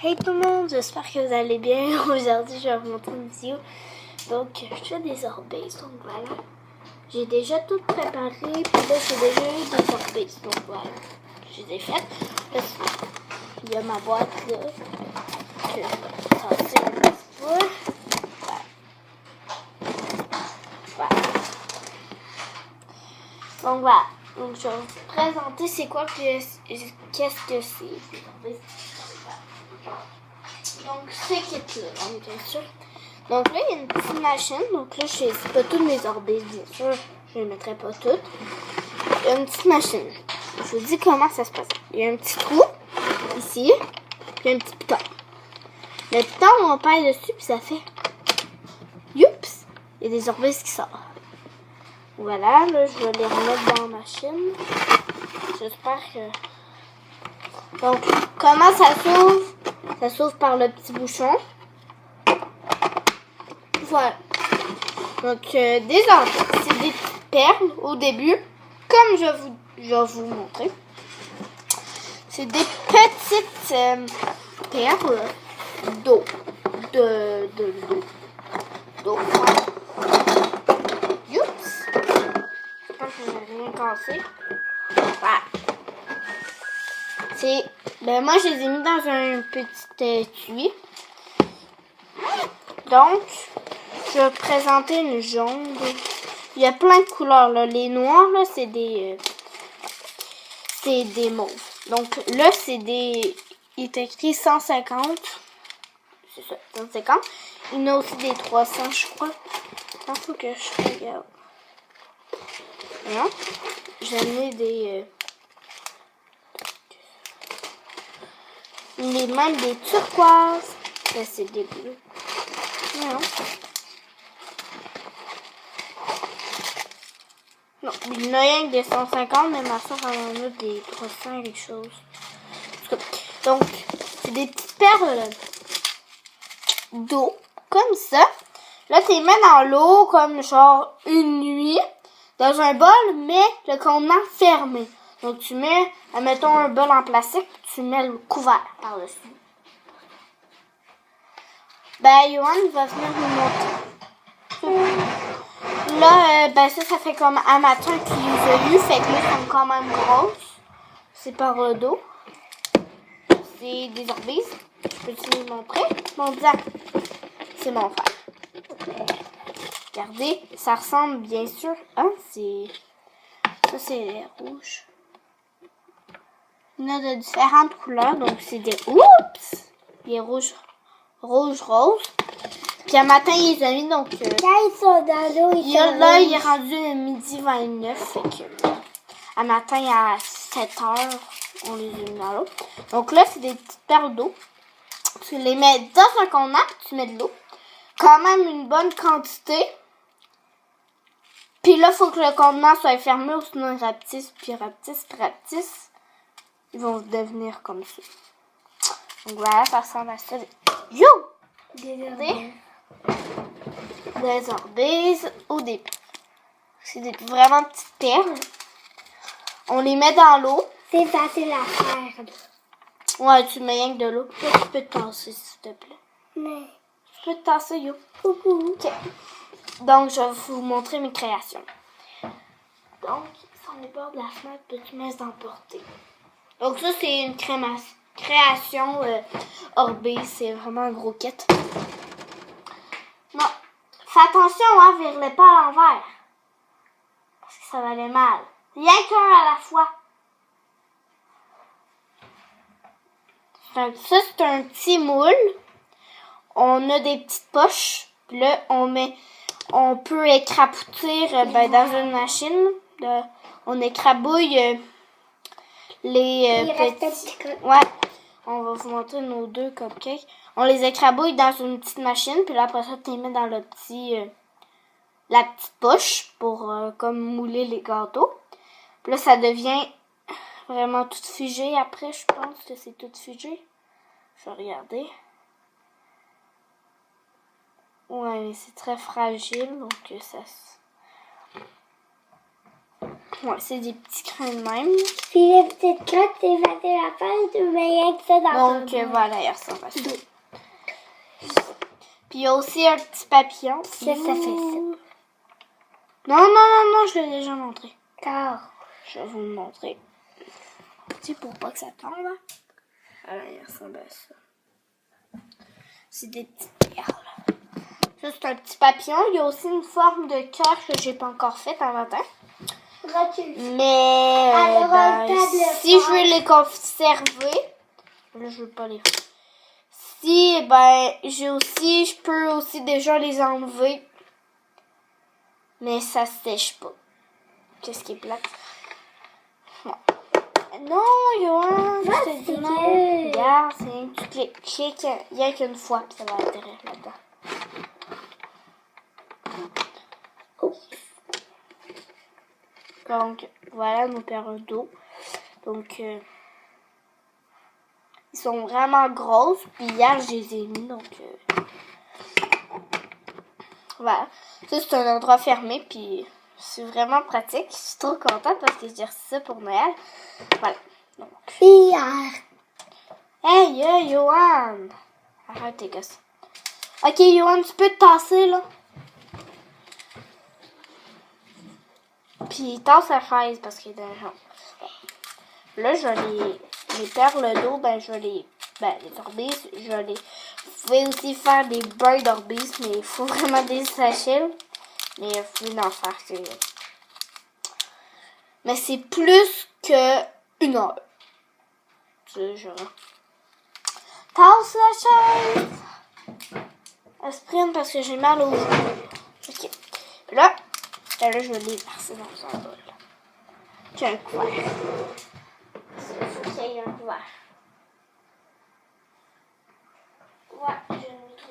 Hey tout le monde, j'espère que vous allez bien. Aujourd'hui, je vais vous montrer une vidéo. Donc, je fais des orbeez. Donc voilà. J'ai déjà tout préparé. Puis là, j'ai déjà eu des orbeez. Donc voilà. Je les ai faites. Là, il y a ma boîte là. Que je vais tasser un petit peu. Voilà. Donc voilà. Donc je vais vous présenter c'est quoi qu'est-ce que c'est. Donc c'est kit-là, bien sûr. Donc là, il y a une petite machine. Donc là, je ne sais pas toutes mes orbeez, bien sûr. Je ne les mettrai pas toutes. Il y a une petite machine. Je vous dis comment ça se passe. Il y a un petit trou ici. Puis un petit piton. Le piton, on pèse dessus, puis ça fait youps! Il y a des orbeez qui sortent. Voilà, là, je vais les remettre dans la machine. J'espère que... Donc, comment ça s'ouvre? Ça s'ouvre par le petit bouchon. Voilà. Donc, des orbeez. C'est des petites perles au début. Comme je vais vous montrer. C'est des petites perles d'eau. D'eau. Oups! J'espère que je n'ai rien cassé. Voilà. Moi, je les ai mis dans un petit étui. Donc, je vais présenter une jaune. Il y a plein de couleurs, là. Les noirs, là, c'est des mauves. Donc, là, il est écrit 150. C'est ça, 150. Il y en a aussi des 300, je crois. Il faut que je regarde. Non. J'en ai des... Il y a même des turquoises. Là, c'est des bleus. Non. Non, il y en a rien que des 150, mais ma soeur en a des 300 et quelque chose. Donc, c'est des petites perles d'eau, comme ça. Là, tu les mets dans l'eau comme genre une nuit, dans un bol, mais le contenant fermé. Donc, tu mets, mettons un bol en plastique, tu mets le couvert par-dessus. Ben, Johan va venir nous montrer. Là, ça fait comme un matin qu'il les a eu, fait que là, ils sont quand même grosses. C'est par d'eau. C'est des orbeez. Je peux-tu les montrer? Mon dieu, c'est mon frère. Regardez, ça ressemble bien sûr. Hein, ça, c'est rouge. Il y en a de différentes couleurs, donc c'est des... Oups! Il est rouge, rose. Puis un matin, il les a mis, donc... Quand ils sont dans l'eau, là, il est rendu midi 29, fait que... Un matin, à 7h, on les a mis dans l'eau. Donc là, c'est des petites perles d'eau. Tu les mets dans un contenant, tu mets de l'eau. Quand même une bonne quantité. Puis là, il faut que le contenant soit fermé, ou sinon ils rapetissent, puis rapetissent. Ils vont devenir comme ça. Donc voilà, ça ressemble à ça. Yo! Des orbeez au début. C'est des vraiment petites perles. On les met dans l'eau. C'est facile à faire. Ouais, tu mets rien que de l'eau. Là, tu peux te tasser, s'il te plaît. Mais... Tu peux te tasser, yo. Coucou. OK. Donc, je vais vous montrer mes créations. Donc, sur les bords de la fenêtre, petit mince d'emporter. Donc, ça, c'est une création orbeez. C'est vraiment un gros kit. Non. Fais attention, hein, vire-les pas à l'envers. Parce que ça va aller mal. Rien qu'un à la fois. Ça, c'est un petit moule. On a des petites poches. Puis là, on peut écraboutir dans une machine. On écrabouille les petits... Ouais. On va vous montrer nos 2 cupcakes. On les écrabouille dans une petite machine. Puis là, après ça, tu les mets dans la petite poche pour comme mouler les gâteaux. Puis là, ça devient vraiment tout figé. Après, je pense que c'est tout figé. Je vais regarder. Ouais, mais c'est très fragile. Donc, ça... Ouais, c'est des petits crins de même. Puis les petites crottes, c'est facile à faire, tu mets rien que ça dans Donc, ton bol. voilà, il ressemble à ça. Puis, il y a aussi un petit papillon. Ça fait ça. Non, non, je l'ai déjà montré. D'accord. Je vais vous le montrer. Tu sais, pour pas que ça tombe. Hein? Voilà, il ressemble à ça. C'est des petites perles. Ça, c'est un petit papillon. Il y a aussi une forme de cœur que j'ai pas encore faite en matin. Mais si je veux les conserver, là, je veux pas les faire. Si, je peux aussi déjà les enlever. Mais ça sèche pas. Qu'est-ce qui est plate? Non, Johan, je te dis non. Regarde, c'est un petit clic. Il n'y a qu'une fois, puis ça va atterrir là-dedans. Donc, voilà nos perles d'eau. Donc, ils sont vraiment grosses. Puis hier, je les ai mis. Donc, voilà. Ça, c'est un endroit fermé. Puis, c'est vraiment pratique. Je suis trop contente parce que j'ai reçu ça pour Noël. Voilà. Donc. Hier. Hey, Johan! Arrête tes gosses. Ok, Johan, tu peux te tasser, là? Puis tasse la chaise parce qu'il est dans le genre. Là, je vais les perles d'eau, les orbies, vous pouvez aussi faire des bains d'orbies, mais il faut vraiment des sachets. Mais vous pouvez en faire, mais c'est plus que une heure. C'est genre. Tasse la chaise! Elle sprint parce que j'ai mal aux genoux. Ok. Là, je vais les verser dans un bol. J'ai un couvert. Il faut qu'il y ait un couvert. Ouais, je vais le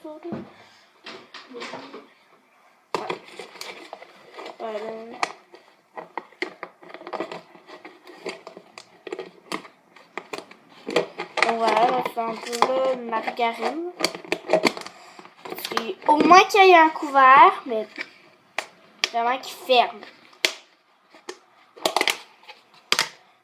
trouver. Voilà. Donc voilà, là, c'est un peu de margarine. Puis, au moins qu'il y ait un couvert, mais vraiment qui ferme.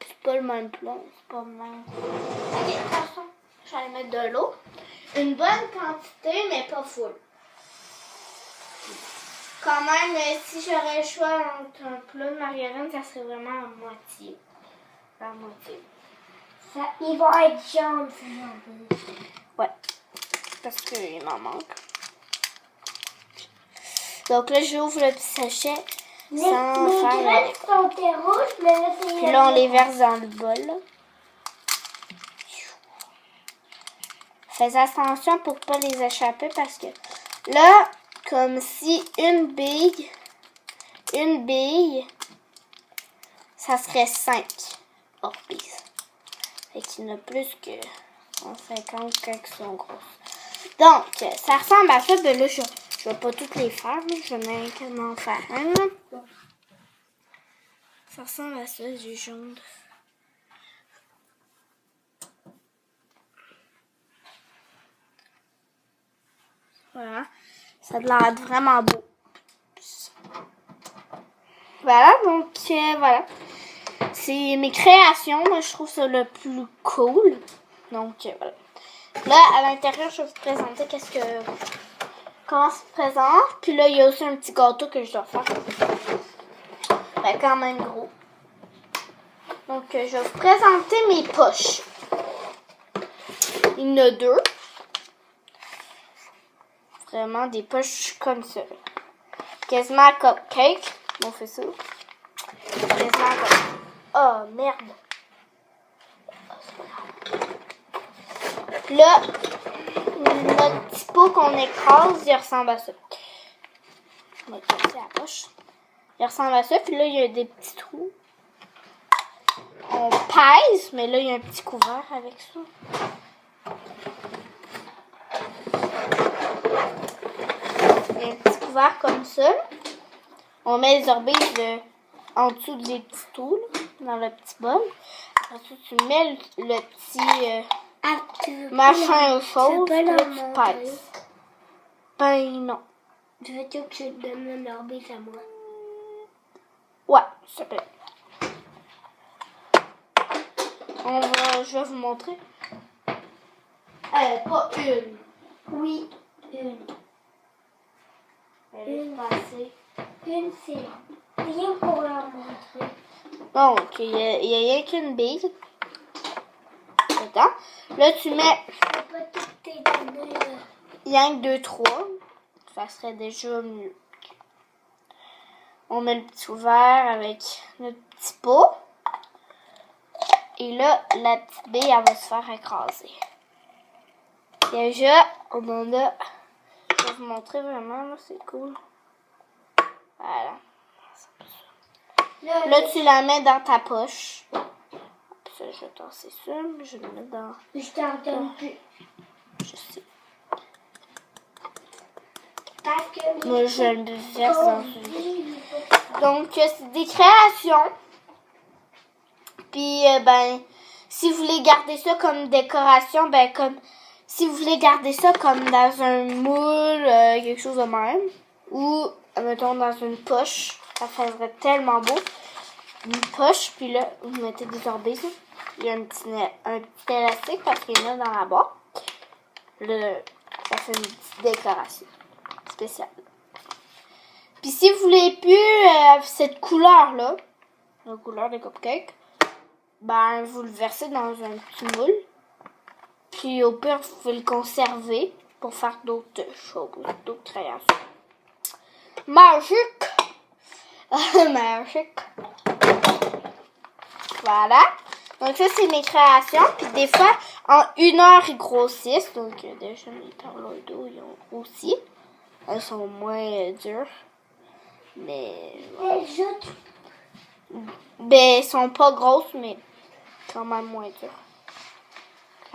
C'est pas le même plan, c'est pas le même. Ok, attention, je vais aller mettre de l'eau. Une bonne quantité, mais pas full. Quand même, si j'aurais le choix entre un plat de margarine, ça serait vraiment à moitié. À moitié. Ça, ils vont être jaunes, ces orbies. Ouais, parce qu'il m'en manque. Donc là, j'ouvre le petit sachet sans les faire... graines sont rouges, mais là, c'est... Puis là, on les verse dans le bol. Fais attention pour pas les échapper parce que là, comme si une bille, ça serait 5 orbies. Fait qu'il y en a plus que 50 quand ils sont grosses. Donc, ça ressemble à ça. Ben là, je vais pas toutes les faire. Là. Je vais qu'à en faire un. Là. Ça ressemble à ça, du jaune. Voilà. Ça a l'air vraiment beau. Voilà, donc voilà. C'est mes créations. Moi, je trouve ça le plus cool. Donc, voilà. Là, à l'intérieur, je vais vous présenter comment ça se présente. Puis là, il y a aussi un petit gâteau que je dois faire. Ben, quand même gros. Donc, je vais vous présenter mes poches. Il y en a 2. Vraiment des poches comme ça. Quasiment cupcake. On fait ça. Quasiment comme... Oh, merde. Là, notre petit pot qu'on écrase, il ressemble à ça. On va casser la poche. Il ressemble à ça. Puis là, il y a des petits trous. On pèse, mais là, il y a un petit couvert avec ça. Il y a un petit couvert comme ça. On met les orbies en dessous des petits trous, là, dans le petit bol. Ensuite, tu mets le petit machin au chaud, puis là, tu pèses. Ben non. Veux-tu que je te donne un orbis à moi? Ouais, s'il te plaît. Je vais vous montrer. Pas une. Oui, une. Elle est passée. Une, c'est rien pour leur montrer. Donc, il y a rien qu'une bille. Attends. Là, tu mets Je peux pas toutes tes données, là. rien que 2, 3. Ça serait déjà mieux. On met le petit verre avec notre petit pot. Et là, la petite bille, elle va se faire écraser. Déjà, on en a. Je vais vous montrer vraiment, là, c'est cool. Voilà. Là, tu la mets dans ta poche. Ça, je vais tasser ça, mais je vais le mettre dans. Je t'en donne plus. Je sais. Parce que Moi, je le verse dans une. Donc, c'est des créations. Puis, si vous voulez garder ça comme décoration, si vous voulez garder ça comme dans un moule, quelque chose de même, ou, mettons, dans une poche, ça ferait tellement beau. Une poche, puis là, vous mettez des orbis. Il y a un petit élastique parce qu'il y en a dans la boîte. Là, ça fait une petite décoration spéciale. Puis si vous voulez plus cette couleur-là, la couleur des cupcakes, vous le versez dans un petit moule. Puis au pire, vous pouvez le conserver pour faire d'autres choses, d'autres créations. Magique! Magique! Voilà. Donc ça, c'est mes créations. Puis des fois, en 1 heure, ils grossissent. Donc déjà, mes perles d'eau, ils ont aussi. Elles sont moins dures. Mais... les autres, elles sont pas grosses, mais quand même moins dures.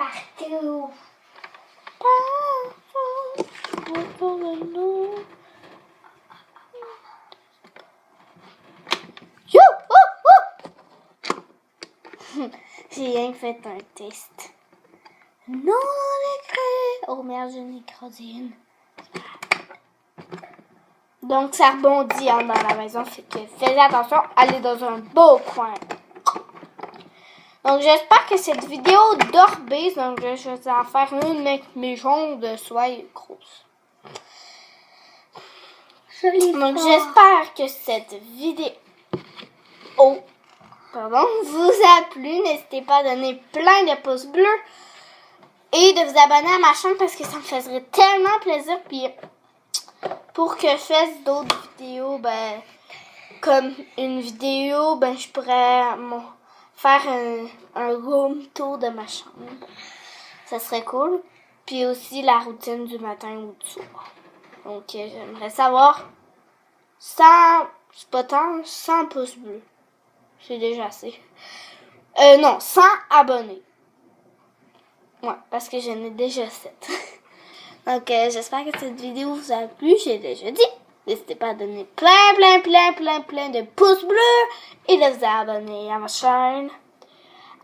partout. Yo! J'ai rien fait un test. Non, l'écran. Oh merde, j'en ai écrasé une. Donc, ça rebondit dans la maison. Fait que faites attention, allez dans un beau coin. Donc, j'espère que cette vidéo d'Orbis, donc je vais en faire une avec mes jaunes de soie grosses. Donc, j'espère que cette vidéo vous a plu. N'hésitez pas à donner plein de pouces bleus et de vous abonner à ma chaîne parce que ça me ferait tellement plaisir. Puis, pour que je fasse d'autres vidéos, comme une vidéo, je pourrais faire un room tour de ma chambre. Ça serait cool. Puis aussi la routine du matin ou du soir. Donc, j'aimerais savoir 100, c'est pas tant, 100 pouces bleus. C'est déjà assez. Non, 100 abonnés. Ouais, parce que j'en ai déjà 7. Donc, j'espère que cette vidéo vous a plu. J'ai déjà dit. N'hésitez pas à donner plein de pouces bleus et de vous abonner à ma chaîne.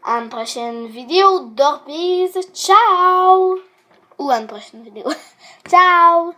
À une prochaine vidéo d'Orbis. Ciao! Ou à une prochaine vidéo. Ciao!